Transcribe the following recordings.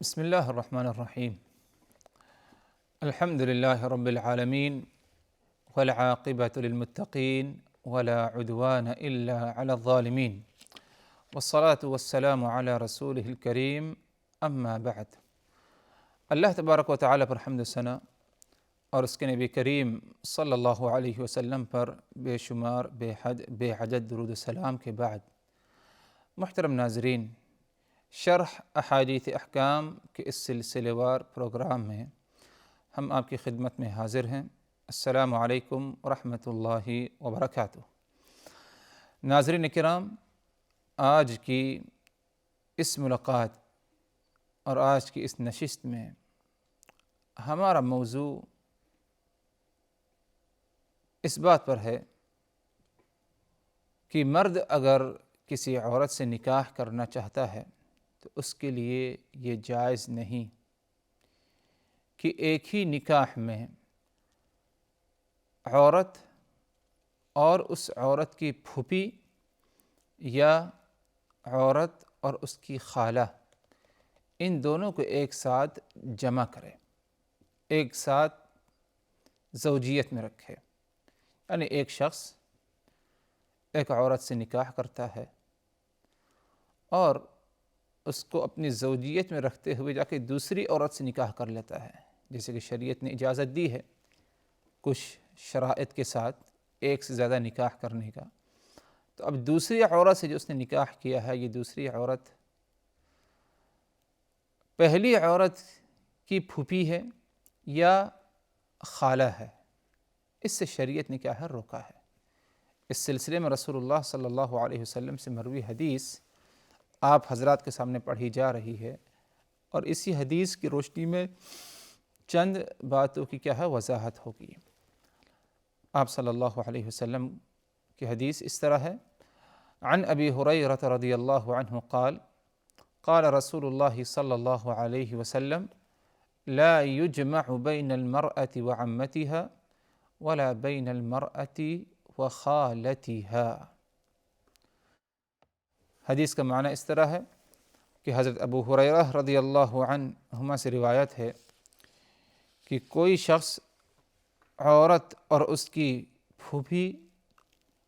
بسم الله الرحمن الرحيم. الحمد لله رب العالمين والعاقبة للمتقين ولا عدوان إلا على الظالمين، والصلاة والسلام على رسوله الكريم، اما بعد۔ اللہ تبارک و تعالیٰ پر حمد و ثنا اور اس کے نبی کریم صلی اللہ علیہ وسلم پر بے شمار بے حد بے عدد درود و سلام کے بعد، محترم ناظرین، شرح احادیث احکام کے اس سلسلے وار پروگرام میں ہم آپ کی خدمت میں حاضر ہیں۔ السلام علیکم ورحمۃ اللہ وبرکاتہ۔ ناظرین کرام، آج کی اس ملاقات اور آج کی اس نشست میں ہمارا موضوع اس بات پر ہے کہ مرد اگر کسی عورت سے نکاح کرنا چاہتا ہے تو اس کے لیے یہ جائز نہیں کہ ایک ہی نکاح میں عورت اور اس عورت کی پھوپھی یا عورت اور اس کی خالہ، ان دونوں کو ایک ساتھ جمع کرے، ایک ساتھ زوجیت میں رکھے۔ یعنی ایک شخص ایک عورت سے نکاح کرتا ہے اور اس کو اپنی زوجیت میں رکھتے ہوئے جا کے دوسری عورت سے نکاح کر لیتا ہے، جیسے کہ شریعت نے اجازت دی ہے کچھ شرائط کے ساتھ ایک سے زیادہ نکاح کرنے کا۔ تو اب دوسری عورت سے جو اس نے نکاح کیا ہے، یہ دوسری عورت پہلی عورت کی پھوپھی ہے یا خالہ ہے، اس سے شریعت نے کیا ہے روکا ہے۔ اس سلسلے میں رسول اللہ صلی اللہ علیہ وسلم سے مروی حدیث آپ حضرات کے سامنے پڑھی جا رہی ہے، اور اسی حدیث کی روشنی میں چند باتوں کی کیا ہے وضاحت ہوگی۔ آپ صلی اللہ علیہ وسلم کی حدیث اس طرح ہے: عن ابی ہریرہ رضی اللہ عنہ قال قال رسول اللہ صلی اللہ علیہ وسلم لا يجمع بین المرأة وعمتها ولا بین المرأة وخالتها۔ حدیث کا معنی اس طرح ہے کہ حضرت ابو ہریرہ رضی اللہ عنہما سے روایت ہے کہ کوئی شخص عورت اور اس کی پھوپھی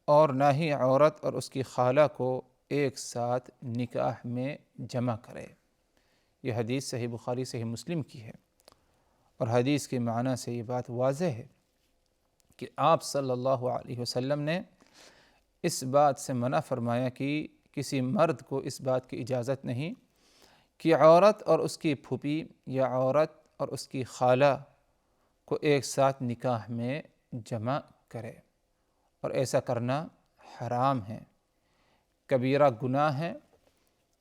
اور نہ ہی عورت اور اس کی خالہ کو ایک ساتھ نکاح میں جمع کرے۔ یہ حدیث صحیح بخاری صحیح مسلم کی ہے، اور حدیث کے معنی سے یہ بات واضح ہے کہ آپ صلی اللہ علیہ وسلم نے اس بات سے منع فرمایا کہ کسی مرد کو اس بات کی اجازت نہیں کہ عورت اور اس کی پھوپھی یا عورت اور اس کی خالہ کو ایک ساتھ نکاح میں جمع کرے، اور ایسا کرنا حرام ہے، کبیرہ گناہ ہے،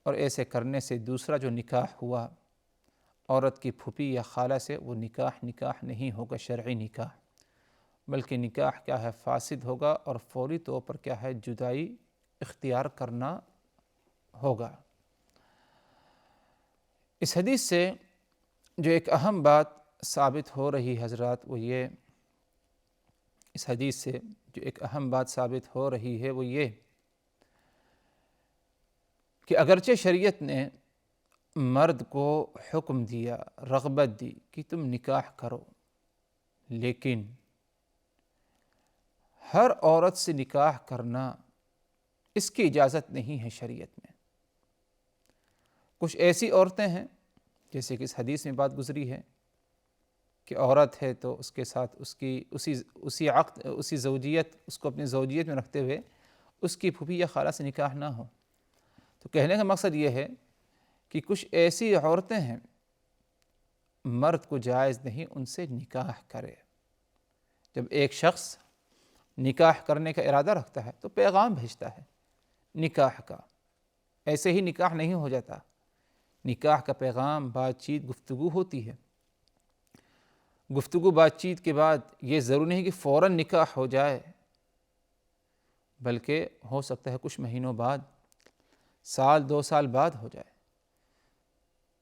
اور ایسے کرنے سے دوسرا جو نکاح ہوا عورت کی پھوپھی یا خالہ سے، وہ نکاح نہیں ہوگا شرعی نکاح، بلکہ نکاح کیا ہے فاسد ہوگا، اور فوری طور پر کیا ہے جدائی اختیار کرنا ہوگا۔ اس حدیث سے جو ایک اہم بات ثابت ہو رہی حضرات وہ یہ، اس حدیث سے جو ایک اہم بات ثابت ہو رہی ہے وہ یہ کہ اگرچہ شریعت نے مرد کو حکم دیا، رغبت دی کہ تم نکاح کرو، لیکن ہر عورت سے نکاح کرنا اس کی اجازت نہیں ہے شریعت میں۔ کچھ ایسی عورتیں ہیں، جیسے کہ اس حدیث میں بات گزری ہے کہ عورت ہے تو اس کے ساتھ اس کی اسی زوجیت، اس کو اپنی زوجیت میں رکھتے ہوئے اس کی پھوپھی یا خالہ سے نکاح نہ ہو۔ تو کہنے کا مقصد یہ ہے کہ کچھ ایسی عورتیں ہیں مرد کو جائز نہیں ان سے نکاح کرے۔ جب ایک شخص نکاح کرنے کا ارادہ رکھتا ہے تو پیغام بھیجتا ہے نکاح کا، ایسے ہی نکاح نہیں ہو جاتا۔ نکاح کا پیغام بات چیت گفتگو ہوتی ہے، گفتگو بات چیت کے بعد یہ ضروری نہیں کہ فوراً نکاح ہو جائے، بلکہ ہو سکتا ہے کچھ مہینوں بعد، سال دو سال بعد ہو جائے۔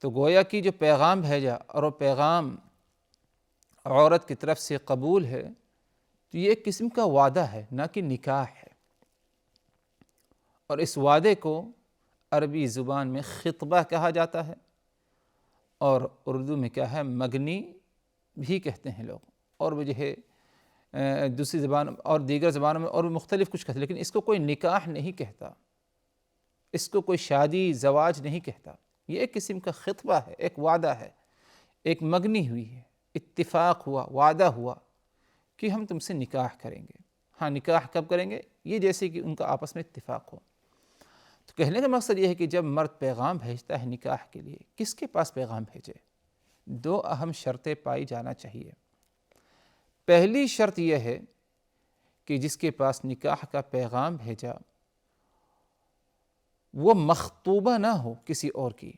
تو گویا کہ جو پیغام بھیجا اور وہ پیغام عورت کی طرف سے قبول ہے، تو یہ ایک قسم کا وعدہ ہے، نہ کہ نکاح ہے۔ اور اس وعدے کو عربی زبان میں خطبہ کہا جاتا ہے، اور اردو میں کیا ہے مگنی بھی کہتے ہیں لوگ، اور وہ جو ہے دوسری زبان اور دیگر زبانوں میں اور بھی مختلف کچھ کہتے ہیں، لیکن اس کو کوئی نکاح نہیں کہتا، اس کو کوئی شادی زواج نہیں کہتا، یہ ایک قسم کا خطبہ ہے، ایک وعدہ ہے، ایک مگنی ہوئی ہے، اتفاق ہوا، وعدہ ہوا کہ ہم تم سے نکاح کریں گے۔ ہاں، نکاح کب کریں گے؟ یہ جیسے کہ ان کا آپس میں اتفاق ہو۔ تو کہنے کا مقصد یہ ہے کہ جب مرد پیغام بھیجتا ہے نکاح کے لیے، کس کے پاس پیغام بھیجے؟ دو اہم شرطیں پائی جانا چاہیے۔ پہلی شرط یہ ہے کہ جس کے پاس نکاح کا پیغام بھیجا وہ مخطوبہ نہ ہو کسی اور کی،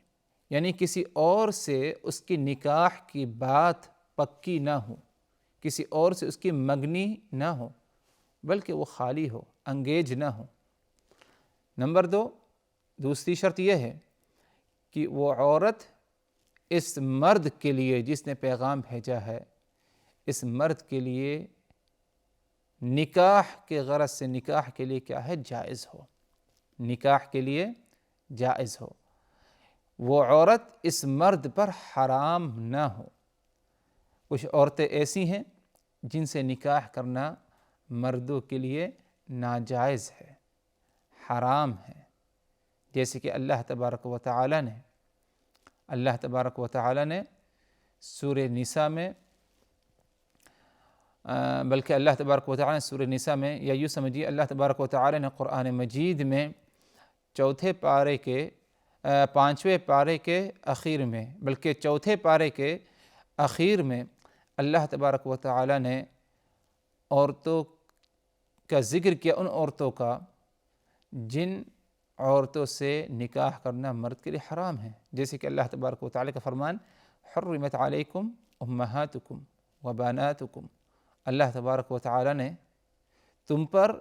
یعنی کسی اور سے اس کی نکاح کی بات پکی نہ ہو، کسی اور سے اس کی مگنی نہ ہو، بلکہ وہ خالی ہو، انگیج نہ ہو۔ نمبر دو، دوسری شرط یہ ہے کہ وہ عورت اس مرد کے لیے جس نے پیغام بھیجا ہے، اس مرد کے لیے نکاح کے غرض سے، نکاح کے لیے کیا ہے؟ جائز ہو، نکاح کے لیے جائز ہو، وہ عورت اس مرد پر حرام نہ ہو۔ کچھ عورتیں ایسی ہیں جن سے نکاح کرنا مردوں کے لیے ناجائز ہے، حرام ہے، جیسے کہ اللہ تبارک و تعالی نے سورہ نساء میں بلکہ اللہ تبارک و تعالی نے سورہ نساء میں، یا یوں سمجھیے اللہ تبارک و تعالی نے قرآن مجید میں چوتھے پارے کے 5ویں پارے کے اخیر میں، بلکہ چوتھے پارے کے اخیر میں اللہ تبارک و تعالی نے عورتوں کا ذکر کیا، ان عورتوں کا جن عورتوں سے نکاح کرنا مرد کے لیے حرام ہے، جیسے کہ اللہ تبارک و تعالی کا فرمان حرمت علیکم امہاتکم و بناتکم، اللہ تبارک و تعالی نے تم پر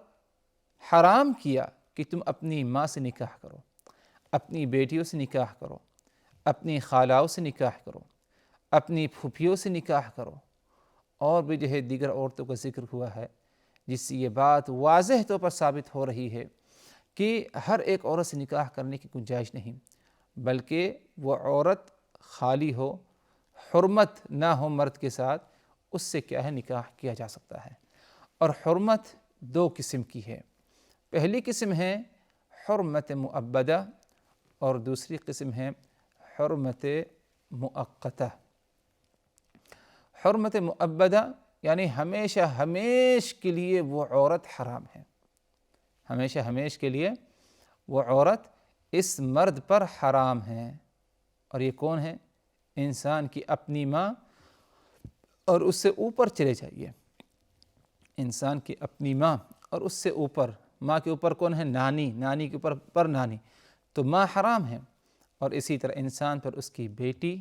حرام کیا کہ تم اپنی ماں سے نکاح کرو، اپنی بیٹیوں سے نکاح کرو، اپنی خالاؤں سے نکاح کرو، اپنی پھوپھیوں سے نکاح کرو، اور بھی جو ہے دیگر عورتوں کا ذکر ہوا ہے، جس سے یہ بات واضح طور پر ثابت ہو رہی ہے کہ ہر ایک عورت سے نکاح کرنے کی گنجائش نہیں، بلکہ وہ عورت خالی ہو، حرمت نہ ہو مرد کے ساتھ، اس سے کیا ہے نکاح کیا جا سکتا ہے۔ اور حرمت دو قسم کی ہے، پہلی قسم ہے حرمت مؤبدہ اور دوسری قسم ہے حرمت مؤقتہ۔ حرمت مؤبدہ یعنی ہمیشہ ہمیش کے لیے وہ عورت حرام ہے، ہمیشہ ہمیش کے لیے وہ عورت اس مرد پر حرام ہے، اور یہ کون ہے؟ انسان کی اپنی ماں، اور اس سے اوپر چلے جائیے، انسان کی اپنی ماں اور اس سے اوپر، ماں کے اوپر کون ہے؟ نانی، نانی کے اوپر پر نانی، تو ماں حرام ہے، اور اسی طرح انسان پر اس کی بیٹی،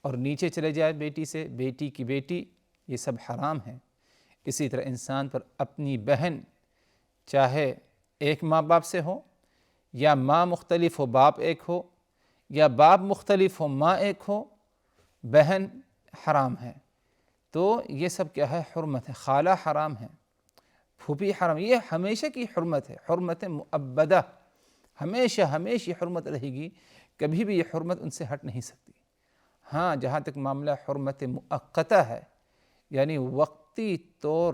اور نیچے چلے جائے بیٹی سے بیٹی کی بیٹی، یہ سب حرام ہیں۔ اسی طرح انسان پر اپنی بہن، چاہے ایک ماں باپ سے ہو، یا ماں مختلف ہو باپ ایک ہو، یا باپ مختلف ہو ماں ایک ہو، بہن حرام ہے۔ تو یہ سب کیا ہے؟ حرمت ہے۔ خالہ حرام ہے، پھوپھی حرام، یہ ہمیشہ کی حرمت ہے، حرمت مؤبدہ، ہمیشہ ہمیشہ یہ حرمت رہے گی، کبھی بھی یہ حرمت ان سے ہٹ نہیں سکتی۔ ہاں، جہاں تک معاملہ حرمت مؤقتہ ہے، یعنی وقتی طور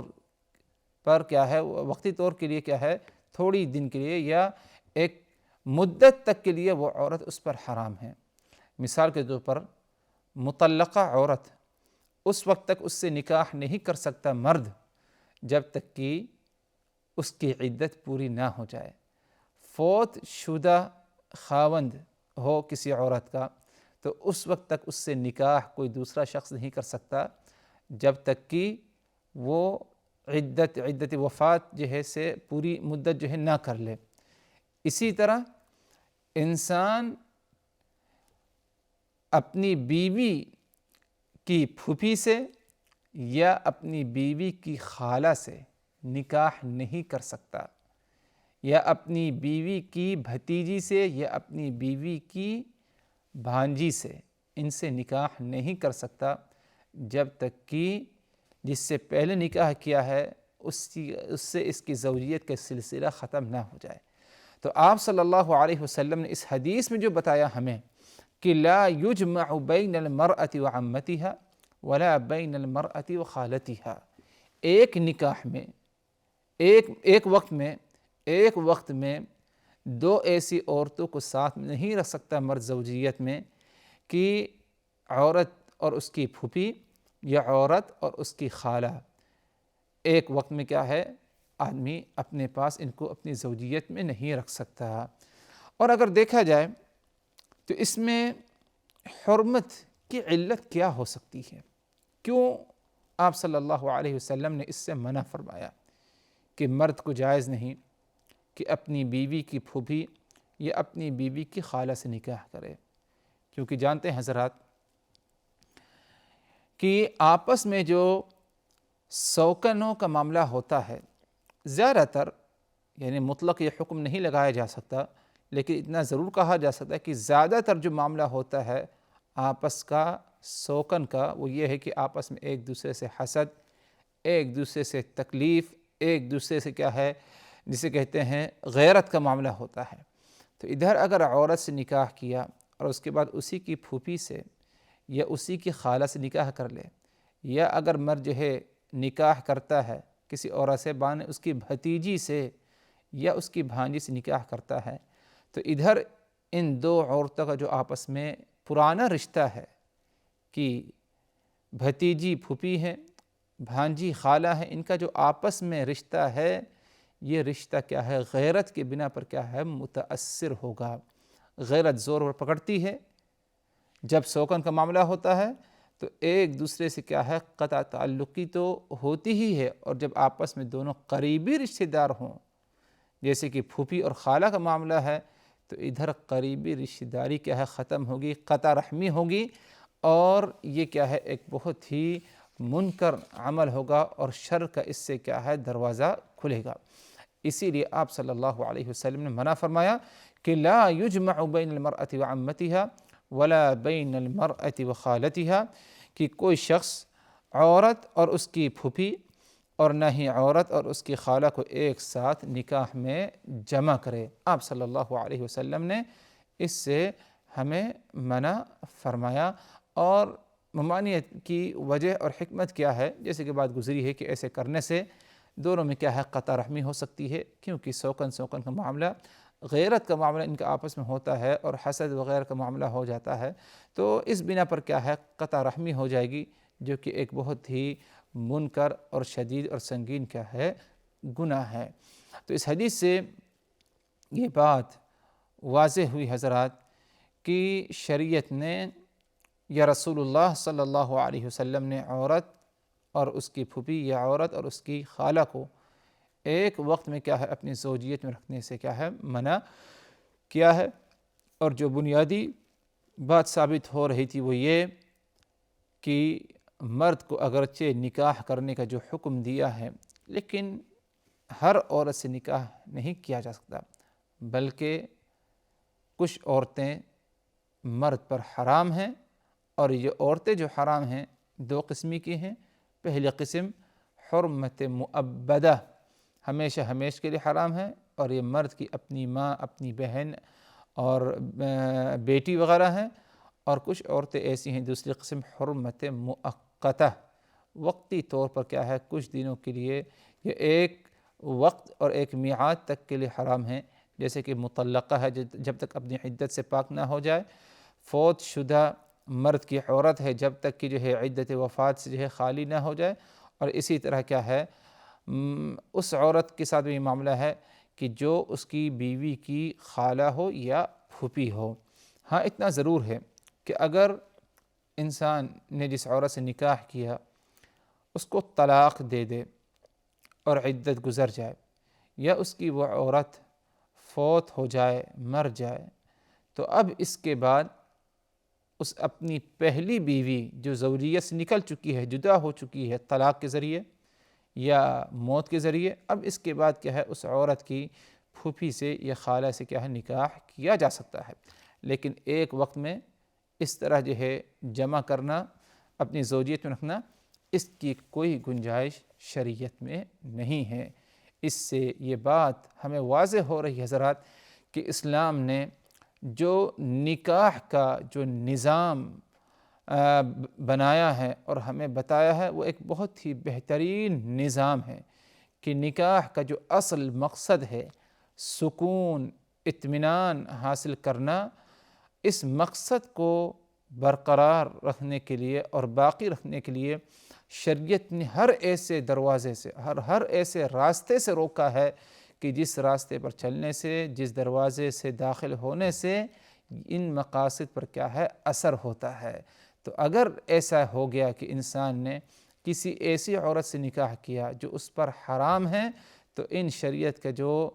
پر کیا ہے، وقتی طور کے لیے کیا ہے، تھوڑی دن کے لیے یا ایک مدت تک کے لیے وہ عورت اس پر حرام ہے۔ مثال کے طور پر مطلقہ عورت اس وقت تک اس سے نکاح نہیں کر سکتا مرد جب تک کہ اس کی عدت پوری نہ ہو جائے۔ فوت شدہ خاوند ہو کسی عورت کا تو اس وقت تک اس سے نکاح کوئی دوسرا شخص نہیں کر سکتا جب تک کہ وہ عدت وفات جو ہے سے پوری مدت جو ہے نہ کر لے۔ اسی طرح انسان اپنی بیوی کی پھوپھی سے یا اپنی بیوی کی خالہ سے نکاح نہیں کر سکتا، یا اپنی بیوی کی بھتیجی سے یا اپنی بیوی کی بھانجی سے، ان سے نکاح نہیں کر سکتا جب تک کہ جس سے پہلے نکاح کیا ہے اس سے اس کی زوجیت کا سلسلہ ختم نہ ہو جائے۔ تو آپ صلی اللہ علیہ وسلم نے اس حدیث میں جو بتایا ہمیں کہ لا یجمع بین المرأة وعمتها ولا بین المرأة وخالتها، ایک نکاح میں ایک وقت میں دو ایسی عورتوں کو ساتھ نہیں رکھ سکتا مرد زوجیت میں کہ عورت اور اس کی پھوپھی یا عورت اور اس کی خالہ، ایک وقت میں کیا ہے آدمی اپنے پاس ان کو اپنی زوجیت میں نہیں رکھ سکتا۔ اور اگر دیکھا جائے تو اس میں حرمت کی علت کیا ہو سکتی ہے؟ کیوں آپ صلی اللہ علیہ وسلم نے اس سے منع فرمایا کہ مرد کو جائز نہیں کہ اپنی بیوی کی پھوپھی یا اپنی بیوی کی خالہ سے نکاح کرے؟ کیونکہ جانتے ہیں حضرات کہ آپس میں جو سوکنوں کا معاملہ ہوتا ہے، زیادہ تر یعنی مطلق یہ حکم نہیں لگایا جا سکتا، لیکن اتنا ضرور کہا جا سکتا ہے کہ زیادہ تر جو معاملہ ہوتا ہے آپس کا سوکن کا، وہ یہ ہے کہ آپس میں ایک دوسرے سے حسد، ایک دوسرے سے تکلیف، ایک دوسرے سے کیا ہے جسے کہتے ہیں غیرت کا معاملہ ہوتا ہے۔ تو ادھر اگر عورت سے نکاح کیا اور اس کے بعد اسی کی پھوپھی سے یا اسی کی خالہ سے نکاح کر لے، یا اگر مرد جو ہے نکاح کرتا ہے کسی عورت سے بانے اس کی بھتیجی سے یا اس کی بھانجی سے نکاح کرتا ہے، تو ادھر ان دو عورتوں کا جو آپس میں پرانا رشتہ ہے کہ بھتیجی پھوپھی ہے، بھانجی خالہ ہے، ان کا جو آپس میں رشتہ ہے یہ رشتہ کیا ہے غیرت کے بنا پر کیا ہے متاثر ہوگا۔ غیرت زور پکڑتی ہے، جب سوکن کا معاملہ ہوتا ہے تو ایک دوسرے سے کیا ہے قطع تعلقی تو ہوتی ہی ہے، اور جب آپس میں دونوں قریبی رشتہ دار ہوں جیسے کہ پھوپھی اور خالہ کا معاملہ ہے، تو ادھر قریبی رشتہ داری کیا ہے ختم ہوگی، قطع رحمی ہوگی، اور یہ کیا ہے ایک بہت ہی منکر عمل ہوگا اور شر کا اس سے کیا ہے دروازہ کھلے گا۔ اسی لیے آپ صلی اللہ علیہ وسلم نے منع فرمایا کہ لا یجمع بین المرأة وعمتها ولا بین المرأة وخالتها، کہ کوئی شخص عورت اور اس کی پھوپھی اور نہ ہی عورت اور اس کی خالہ کو ایک ساتھ نکاح میں جمع کرے۔ آپ صلی اللہ علیہ وسلم نے اس سے ہمیں منع فرمایا، اور ممانعت کی وجہ اور حکمت کیا ہے جیسے کہ بات گزری ہے کہ ایسے کرنے سے دونوں میں کیا ہے قطع رحمی ہو سکتی ہے، کیونکہ سوکن کا معاملہ، غیرت کا معاملہ ان کا آپس میں ہوتا ہے اور حسد وغیرہ کا معاملہ ہو جاتا ہے، تو اس بنا پر کیا ہے قطع رحمی ہو جائے گی، جو کہ ایک بہت ہی منکر اور شدید اور سنگین کیا ہے گناہ ہے۔ تو اس حدیث سے یہ بات واضح ہوئی حضرات کہ شریعت نے یا رسول اللہ صلی اللہ علیہ وسلم نے عورت اور اس کی پھوپھی یا عورت اور اس کی خالہ کو ایک وقت میں کیا ہے اپنی زوجیت میں رکھنے سے کیا ہے منع کیا ہے۔ اور جو بنیادی بات ثابت ہو رہی تھی وہ یہ کہ مرد کو اگرچہ نکاح کرنے کا جو حکم دیا ہے، لیکن ہر عورت سے نکاح نہیں کیا جا سکتا، بلکہ کچھ عورتیں مرد پر حرام ہیں، اور یہ عورتیں جو حرام ہیں دو قسمی کی ہیں۔ پہلی قسم حرمت مؤبدہ، ہمیشہ کے لیے حرام ہے، اور یہ مرد کی اپنی ماں، اپنی بہن اور بیٹی وغیرہ ہیں۔ اور کچھ عورتیں ایسی ہیں دوسری قسم حرمت مؤقتہ، وقتی طور پر کیا ہے کچھ دنوں کے لیے، یہ ایک وقت اور ایک میعاد تک کے لیے حرام ہیں، جیسے کہ مطلقہ ہے جب تک اپنی عدت سے پاک نہ ہو جائے، فوت شدہ مرد کی عورت ہے جب تک کہ جو ہے عدت وفات سے جو ہے خالی نہ ہو جائے، اور اسی طرح کیا ہے اس عورت کے ساتھ بھی یہ معاملہ ہے کہ جو اس کی بیوی کی خالہ ہو یا پھوپھی ہو۔ ہاں اتنا ضرور ہے کہ اگر انسان نے جس عورت سے نکاح کیا اس کو طلاق دے دے اور عدت گزر جائے، یا اس کی وہ عورت فوت ہو جائے، مر جائے، تو اب اس کے بعد اس اپنی پہلی بیوی جو زوجیت سے نکل چکی ہے، جدا ہو چکی ہے طلاق کے ذریعے یا موت کے ذریعے، اب اس کے بعد کیا ہے اس عورت کی پھوپھی سے یا خالہ سے کیا ہے نکاح کیا جا سکتا ہے، لیکن ایک وقت میں اس طرح جو ہے جمع کرنا، اپنی زوجیت میں رکھنا، اس کی کوئی گنجائش شریعت میں نہیں ہے۔ اس سے یہ بات ہمیں واضح ہو رہی ہے حضرات کہ اسلام نے جو نکاح کا جو نظام بنایا ہے اور ہمیں بتایا ہے وہ ایک بہت ہی بہترین نظام ہے کہ نکاح کا جو اصل مقصد ہے سکون اطمینان حاصل کرنا، اس مقصد کو برقرار رکھنے کے لیے اور باقی رکھنے کے لیے شریعت نے ہر ایسے دروازے سے ہر ایسے راستے سے روکا ہے کہ جس راستے پر چلنے سے، جس دروازے سے داخل ہونے سے ان مقاصد پر کیا ہے اثر ہوتا ہے۔ تو اگر ایسا ہو گیا کہ انسان نے کسی ایسی عورت سے نکاح کیا جو اس پر حرام ہے، تو ان شریعت کے جو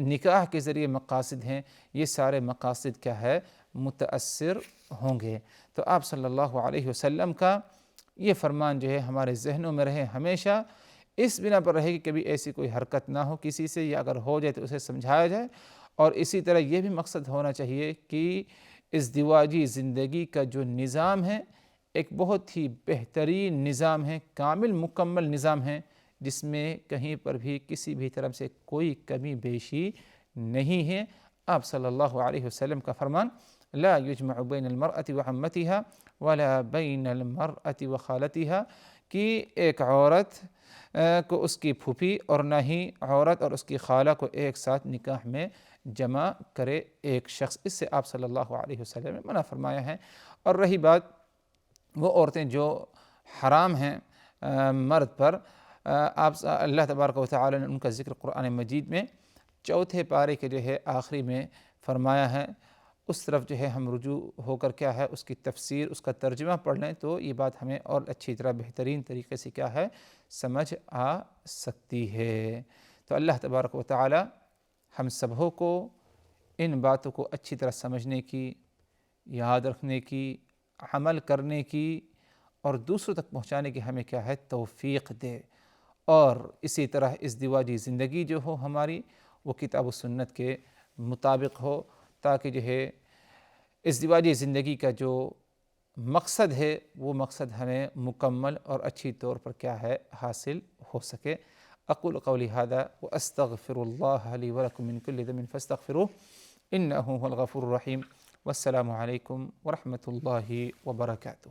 نکاح کے ذریعے مقاصد ہیں یہ سارے مقاصد کیا ہے متاثر ہوں گے۔ تو آپ صلی اللہ علیہ وسلم کا یہ فرمان جو ہے ہمارے ذہنوں میں رہے ہمیشہ، اس بنا پر رہے کہ کبھی ایسی کوئی حرکت نہ ہو کسی سے، یا اگر ہو جائے تو اسے سمجھایا جائے۔ اور اسی طرح یہ بھی مقصد ہونا چاہیے کہ ازدواجی زندگی کا جو نظام ہے ایک بہت ہی بہترین نظام ہے، کامل مکمل نظام ہے، جس میں کہیں پر بھی کسی بھی طرح سے کوئی کمی بیشی نہیں ہے۔ آپ صلی اللہ علیہ وسلم کا فرمان لا یجمع بین المرأة وعمتها ولا بین المرأة وخالتها، کہ ایک عورت کو اس کی پھوپھی اور نہ ہی عورت اور اس کی خالہ کو ایک ساتھ نکاح میں جمع کرے ایک شخص، اس سے آپ صلی اللہ علیہ وسلم نے منع فرمایا ہے۔ اور رہی بات وہ عورتیں جو حرام ہیں مرد پر، اللہ تبارک و تعالی نے ان کا ذکر قرآن مجید میں 4 پارے کے جو ہے آخری میں فرمایا ہے، اس طرف جو ہے ہم رجوع ہو کر کیا ہے اس کی تفسیر اس کا ترجمہ پڑھ لیں تو یہ بات ہمیں اور اچھی طرح بہترین طریقے سے کیا ہے سمجھ آ سکتی ہے۔ تو اللہ تبارک و تعالی ہم سبھوں کو ان باتوں کو اچھی طرح سمجھنے کی، یاد رکھنے کی، عمل کرنے کی اور دوسروں تک پہنچانے کی ہمیں کیا ہے توفیق دے، اور اسی طرح ازدواجی زندگی جو ہو ہماری وہ کتاب و سنت کے مطابق ہو، تاکہ جو ہے ازدواجی زندگی کا جو مقصد ہے وہ مقصد ہمیں مکمل اور اچھی طور پر کیا ہے حاصل ہو سکے۔ اقول قولی ھذا واستغفر اللہ لی ولکم من کل ذنب فاستغفروہ انہ ھو الغفور الرحیم، والسلام علیکم ورحمۃ اللہ وبرکاتہ۔